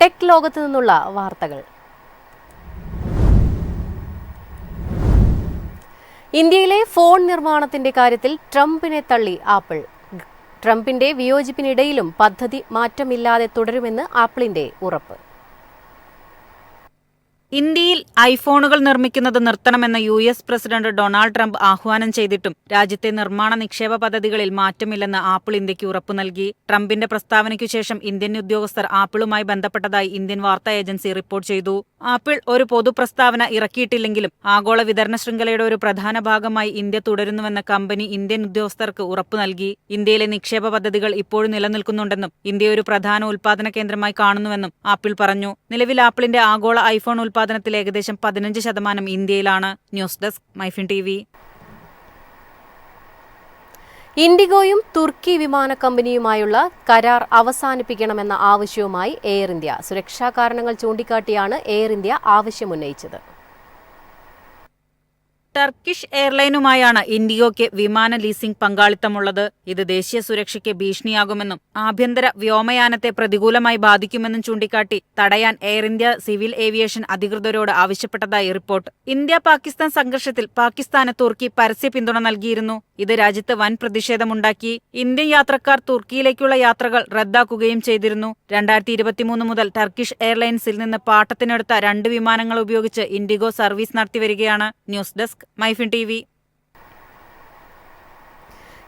Tech ലോകത്തു നിന്നുള്ള വാർത്തകൾ. ഇന്ത്യയിലെ ഫോൺ നിർമ്മാണത്തിന്റെ കാര്യത്തിൽ ട്രംപിനെ തള്ളി ആപ്പിൾ. ട്രംപിന്റെ വിയോജിപ്പിനിടയിലും പദ്ധതി മാറ്റമില്ലാതെ തുടരുമെന്ന് ആപ്പിളിന്റെ ഉറപ്പ്. ഇന്ത്യയിൽ ഐഫോണുകൾ നിർമ്മിക്കുന്നത് നിർത്തണമെന്ന് US പ്രസിഡന്റ് ഡൊണാൾഡ് ട്രംപ് ആഹ്വാനം ചെയ്തിട്ടും രാജ്യത്തെ നിർമ്മാണ നിക്ഷേപ പദ്ധതികളിൽ മാറ്റമില്ലെന്ന് ആപ്പിൾ ഇന്ത്യക്ക് ഉറപ്പു നൽകി. ട്രംപിന്റെ പ്രസ്താവനയ്ക്കു ശേഷം ഇന്ത്യൻ ഉദ്യോഗസ്ഥർ ആപ്പിളുമായി ബന്ധപ്പെട്ടതായി ഇന്ത്യൻ വാർത്താ ഏജൻസി റിപ്പോർട്ട് ചെയ്തു. ആപ്പിൾ ഒരു പൊതു പ്രസ്താവന ഇറക്കിയിട്ടില്ലെങ്കിലും ആഗോള വിതരണ ശൃംഖലയുടെ ഒരു പ്രധാന ഭാഗമായി ഇന്ത്യ തുടരുന്നുവെന്ന് കമ്പനി ഇന്ത്യൻ ഉദ്യോഗസ്ഥർക്ക് ഉറപ്പു നൽകി. ഇന്ത്യയിലെ നിക്ഷേപ പദ്ധതികൾ ഇപ്പോഴും നിലനിൽക്കുന്നുണ്ടെന്നും ഇന്ത്യ ഒരു പ്രധാന ഉൽപാദന കേന്ദ്രമായി കാണുന്നുവെന്നും ആപ്പിൾ പറഞ്ഞു. നിലവിൽ ആപ്പിളിന്റെ ആഗോള ഐഫോൺ ഉൽപാദനത്തിൽ ഏകദേശം 15% ഇന്ത്യയിലാണ്. News desk MyFin TV. ഇൻഡിഗോയും തുർക്കി വിമാന കമ്പനിയുമായുള്ള കരാർ അവസാനിപ്പിക്കണമെന്ന ആവശ്യവുമായി എയർ ഇന്ത്യ. സുരക്ഷാ കാരണങ്ങൾ ചൂണ്ടിക്കാട്ടിയാണ് എയർ ഇന്ത്യ ആവശ്യമുന്നയിച്ചത്. ടർക്കിഷ് എയർലൈനുമായാണ് ഇൻഡിഗോയ്ക്ക് വിമാന ലീസിംഗ് പങ്കാളിത്തമുള്ളത്. ഇത് ദേശീയ സുരക്ഷയ്ക്ക് ഭീഷണിയാകുമെന്നും ആഭ്യന്തര വ്യോമയാനത്തെ പ്രതികൂലമായി ബാധിക്കുമെന്നും ചൂണ്ടിക്കാട്ടി തടയാൻ എയർ ഇന്ത്യ സിവിൽ ഏവിയേഷൻ അധികൃതരോട് ആവശ്യപ്പെട്ടതായി റിപ്പോർട്ട്. ഇന്ത്യ-പാകിസ്ഥാൻ സംഘർഷത്തിൽ പാകിസ്ഥാന് തുർക്കി പരസ്യ പിന്തുണ നൽകിയിരുന്നു. ഇത് രാജ്യത്ത് വൻ പ്രതിഷേധമുണ്ടാക്കി. ഇന്ത്യൻ യാത്രക്കാർ തുർക്കിയിലേക്കുള്ള യാത്രകൾ റദ്ദാക്കുകയും ചെയ്തിരുന്നു. 2023 മുതൽ ടർക്കിഷ് എയർലൈൻസിൽ നിന്ന് പാട്ടത്തിനെടുത്ത 2 വിമാനങ്ങൾ ഉപയോഗിച്ച് ഇൻഡിഗോ സർവീസ് നടത്തിവരികയാണ്. News desk MyFin TV.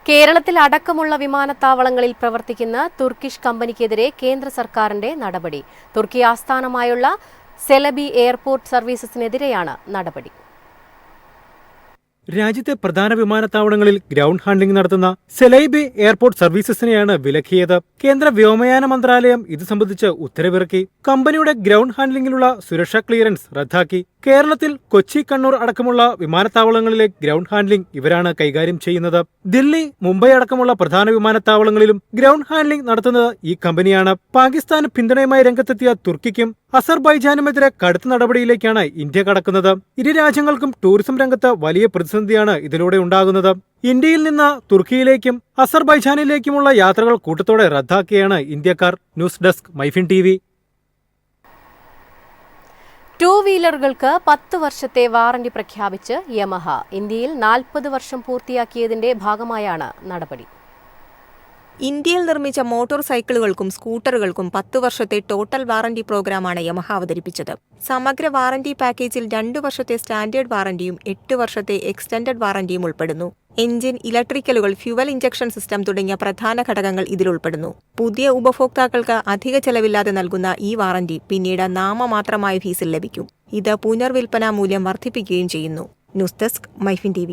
കേരളത്തിൽ അടക്കമുള്ള വിമാനത്താവളങ്ങളിൽ പ്രവർത്തിക്കുന്ന തുർക്കിഷ് കമ്പനിക്കെതിരെ കേന്ദ്ര സർക്കാരിന്റെ നടപടി. തുർക്കി ആസ്ഥാനമായുള്ള സെലബി എയർപോർട്ട് സർവീസസിനെതിരെയാണ് നടപടി. രാജ്യത്തെ പ്രധാന വിമാനത്താവളങ്ങളിൽ ഗ്രൗണ്ട് ഹാൻഡ്ലിംഗ് നടത്തുന്ന സെലൈബി എയർപോർട്ട് സർവീസസിനെയാണ് വിലക്കിയത്. കേന്ദ്ര വ്യോമയാന മന്ത്രാലയം ഇത് സംബന്ധിച്ച് ഉത്തരവിറക്കി. കമ്പനിയുടെ ഗ്രൗണ്ട് ഹാൻഡ്ലിംഗിലുള്ള സുരക്ഷാ ക്ലിയറൻസ് റദ്ദാക്കി. കേരളത്തിൽ കൊച്ചി, കണ്ണൂർ അടക്കമുള്ള വിമാനത്താവളങ്ങളിലെ ഗ്രൗണ്ട് ഹാൻഡ്ലിംഗ് ഇവരാണ് കൈകാര്യം ചെയ്യുന്നത്. ദില്ലി, മുംബൈ അടക്കമുള്ള പ്രധാന വിമാനത്താവളങ്ങളിലും ഗ്രൗണ്ട് ഹാൻഡ്ലിംഗ് നടത്തുന്നത് ഈ കമ്പനിയാണ്. പാകിസ്ഥാന് പിന്തുണയുമായി രംഗത്തെത്തിയ തുർക്കിക്കും അസർബൈജാനുമെതിരെ കടുത്ത നടപടിയിലേക്കാണ് ഇന്ത്യ കടക്കുന്നത്. ഇരു രാജ്യങ്ങൾക്കും ടൂറിസം രംഗത്ത് വലിയ പ്രതിസന്ധിയാണ് ഇതിലൂടെ ഉണ്ടാകുന്നത്. ഇന്ത്യയിൽ നിന്ന് തുർക്കിയിലേക്കും അസർബൈജാനിലേക്കുമുള്ള യാത്രകൾ കൂട്ടത്തോടെ റദ്ദാക്കിയാണ് ഇന്ത്യക്കാർ. News desk MyFin TV. 2 വീലറുകൾക്ക് 10 വർഷത്തെ വാറന്റി പ്രഖ്യാപിച്ച് യമഹ. ഇന്ത്യയിൽ 40 വർഷം പൂർത്തിയാക്കിയതിന്റെ ഭാഗമായാണ് നടപടി. ഇന്ത്യയിൽ നിർമ്മിച്ച മോട്ടോർ സൈക്കിളുകൾക്കും സ്കൂട്ടറുകൾക്കും 10 വർഷത്തെ ടോട്ടൽ വാറന്റി പ്രോഗ്രാമാണ് യമഹ അവതരിപ്പിച്ചത്. സമഗ്ര വാറന്റി പാക്കേജിൽ 2 വർഷത്തെ സ്റ്റാൻഡേർഡ് വാറന്റിയും 8 വർഷത്തെ എക്സ്റ്റൻഡഡ് വാറന്റിയും ഉൾപ്പെടുന്നു. എഞ്ചിൻ, ഇലക്ട്രിക്കലുകൾ, ഫ്യുവൽ ഇഞ്ചക്ഷൻ സിസ്റ്റം തുടങ്ങിയ പ്രധാന ഘടകങ്ങൾ ഇതിലുൾപ്പെടുന്നു. പുതിയ ഉപഭോക്താക്കൾക്ക് അധിക ചെലവില്ലാതെ നൽകുന്ന ഈ വാറന്റി പിന്നീട് നാമമാത്രമായ ഫീസിൽ ലഭിക്കും. ഇത് പുനർവിൽപ്പന മൂല്യം വർദ്ധിപ്പിക്കുകയും ചെയ്യുന്നു. News desk MyFin TV.